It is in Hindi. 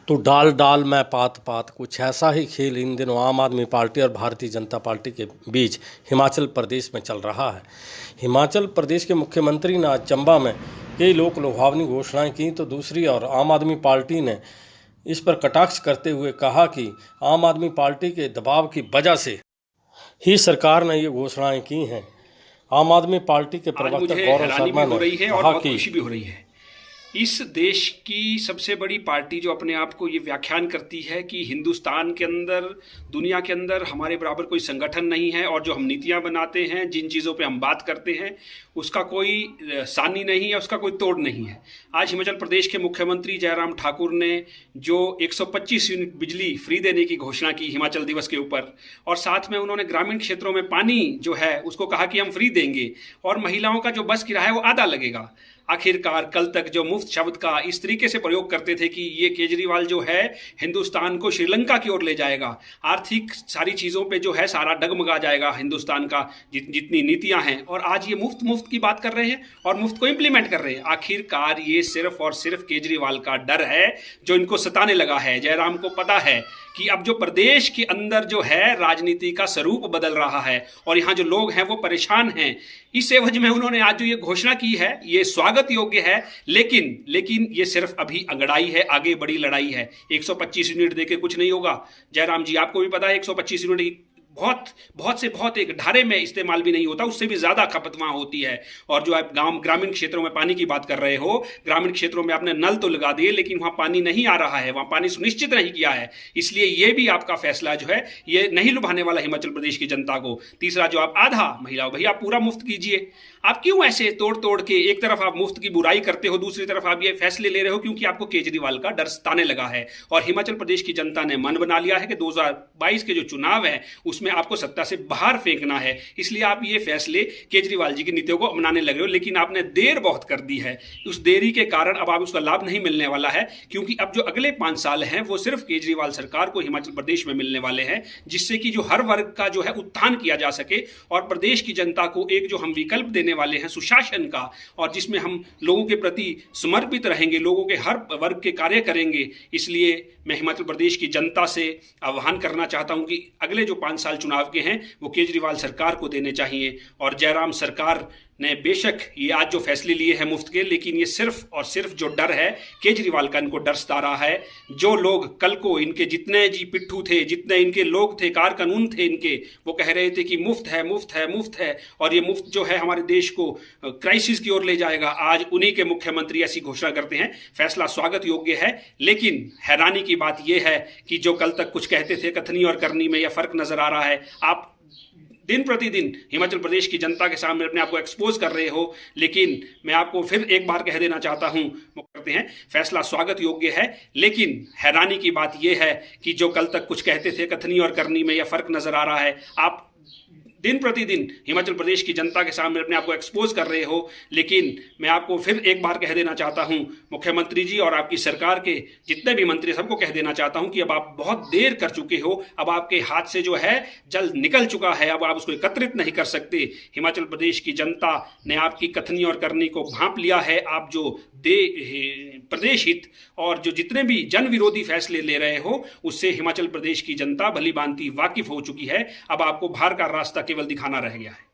तो डाल डाल में पात पात, कुछ ऐसा ही खेल इन दिनों आम आदमी पार्टी और भारतीय जनता पार्टी के बीच हिमाचल प्रदेश में चल रहा है। हिमाचल प्रदेश के मुख्यमंत्री ने आज चंबा में कई लोक लुभावनी घोषणाएं की, तो दूसरी ओर आम आदमी पार्टी ने इस पर कटाक्ष करते हुए कहा कि आम आदमी पार्टी के दबाव की वजह से ही सरकार ने ये घोषणाएं की हैं। आम आदमी पार्टी के प्रवक्ता गौरव शर्मा ने कहा कि खुशी भी हो रही है। इस देश की सबसे बड़ी पार्टी जो अपने आप को ये व्याख्यान करती है कि हिंदुस्तान के अंदर, दुनिया के अंदर हमारे बराबर कोई संगठन नहीं है, और जो हम नीतियां बनाते हैं, जिन चीज़ों पे हम बात करते हैं, उसका कोई सानी नहीं है, उसका कोई तोड़ नहीं है। आज हिमाचल प्रदेश के मुख्यमंत्री जयराम ठाकुर ने जो 125 यूनिट बिजली फ्री देने की घोषणा की हिमाचल दिवस के ऊपर, और साथ में उन्होंने ग्रामीण क्षेत्रों में पानी जो है उसको कहा कि हम फ्री देंगे, और महिलाओं का जो बस किराया है वो आधा लगेगा। आखिरकार कल तक जो मुफ्त शब्द का इस तरीके से प्रयोग करते थे कि ये केजरीवाल जो है हिंदुस्तान को श्रीलंका की ओर ले जाएगा, आर्थिक सारी चीज़ों पे जो है सारा डगमगा जाएगा हिंदुस्तान का, जितनी नीतियां हैं, और आज ये मुफ्त की बात कर रहे हैं और मुफ्त को इंप्लीमेंट कर रहे हैं। आखिरकार ये सिर्फ और सिर्फ केजरीवाल का डर है जो इनको सताने लगा है। जयराम को पता है कि अब जो प्रदेश के अंदर जो है राजनीति का स्वरूप बदल रहा है और यहाँ जो लोग हैं वो परेशान हैं। इस एवज में उन्होंने आज जो ये घोषणा की है ये स्वागत योग्य है, लेकिन ये सिर्फ अभी अंगड़ाई है, आगे बड़ी लड़ाई है। 125 यूनिट देके कुछ नहीं होगा। जयराम जी, आपको भी पता है 125 यूनिट बहुत एक ढारे में इस्तेमाल भी नहीं होता, उससे भी ज़्यादा खपत वहाँ होती है। और जो आप ग्रामीण क्षेत्रों में पानी की बात कर रहे हो, ग्रामीण क्षेत्रों में आपने नल तो लगा दिए लेकिन वहाँ पानी नहीं आ रहा है, वहाँ पानी सुनिश्चित नहीं किया है। इसलिए ये भी आपका फैसला जो है ये नहीं लुभाने वाला हिमाचल प्रदेश की जनता को। तीसरा, जो आप आधा महिलाओं, भैया आप पूरा मुफ्त कीजिए। आप क्यों ऐसे तोड़ के एक तरफ आप मुफ्त की बुराई करते हो, दूसरी तरफ आप ये फैसले ले रहे हो? क्योंकि आपको केजरीवाल का डर सताने लगा है और हिमाचल प्रदेश की जनता ने मन बना लिया है कि 2022 के जो चुनाव है उसमें आपको सत्ता से बाहर फेंकना है। इसलिए आप ये फैसले केजरीवाल जी की नीतियों को अपनाने लगे हो, लेकिन आपने देर बहुत कर दी है। उस देरी के कारण अब आप उसका लाभ नहीं मिलने वाला है, क्योंकि अब जो अगले 5 साल हैं वो सिर्फ केजरीवाल सरकार को हिमाचल प्रदेश में मिलने वाले हैं, जिससे कि जो हर वर्ग का जो है उत्थान किया जा सके और प्रदेश की जनता को एक जो हम विकल्प देने वाले हैं सुशासन का, और जिसमें हम लोगों के प्रति समर्पित रहेंगे, लोगों के हर वर्ग के कार्य करेंगे। इसलिए मैं हिमाचल प्रदेश की जनता से आह्वान करना चाहता हूं कि अगले जो 5 साल चुनाव के हैं वो केजरीवाल सरकार को देने चाहिए। और जयराम सरकार ने बेशक ये आज जो फैसले लिए हैं मुफ्त के, लेकिन ये सिर्फ और सिर्फ जो डर है केजरीवाल का, इनको डर सता रहा है। जो लोग कल को इनके जितने जी पिट्ठू थे, जितने इनके लोग थे, कार कानून थे इनके, वो कह रहे थे कि मुफ्त है मुफ्त है मुफ्त है, और ये मुफ्त जो है हमारे देश को क्राइसिस की ओर ले जाएगा। आज उन्हीं के मुख्यमंत्री ऐसी घोषणा करते हैं। फैसला स्वागत योग्य है, लेकिन हैरानी की बात यह है कि जो कल तक कुछ कहते थे, कथनी और करनी में यह फर्क नजर आ रहा है। आप दिन प्रतिदिन हिमाचल प्रदेश की जनता के सामने अपने आप को एक्सपोज कर रहे हो, लेकिन मैं आपको फिर एक बार कह देना चाहता हूं, वो करते हैं फैसला स्वागत योग्य है, लेकिन हैरानी की बात यह है कि जो कल तक कुछ कहते थे, कथनी और करनी में यह फर्क नजर आ रहा है। आप दिन प्रतिदिन हिमाचल प्रदेश की जनता के सामने अपने आप को एक्सपोज कर रहे हो, लेकिन मैं आपको फिर एक बार कह देना चाहता हूं, मुख्यमंत्री जी और आपकी सरकार के जितने भी मंत्री, सबको कह देना चाहता हूं कि अब आप बहुत देर कर चुके हो। अब आपके हाथ से जो है जल निकल चुका है, अब आप उसको एकत्रित नहीं कर सकते। हिमाचल प्रदेश की जनता ने आपकी कथनी और करनी को भांप लिया है। आप जो प्रदेश हित और जो जितने भी जन विरोधी फैसले ले रहे हो, उससे हिमाचल प्रदेश की जनता भली भांति वाकिफ हो चुकी है। अब आपको बाहर का रास्ता केवल दिखाना रह गया है।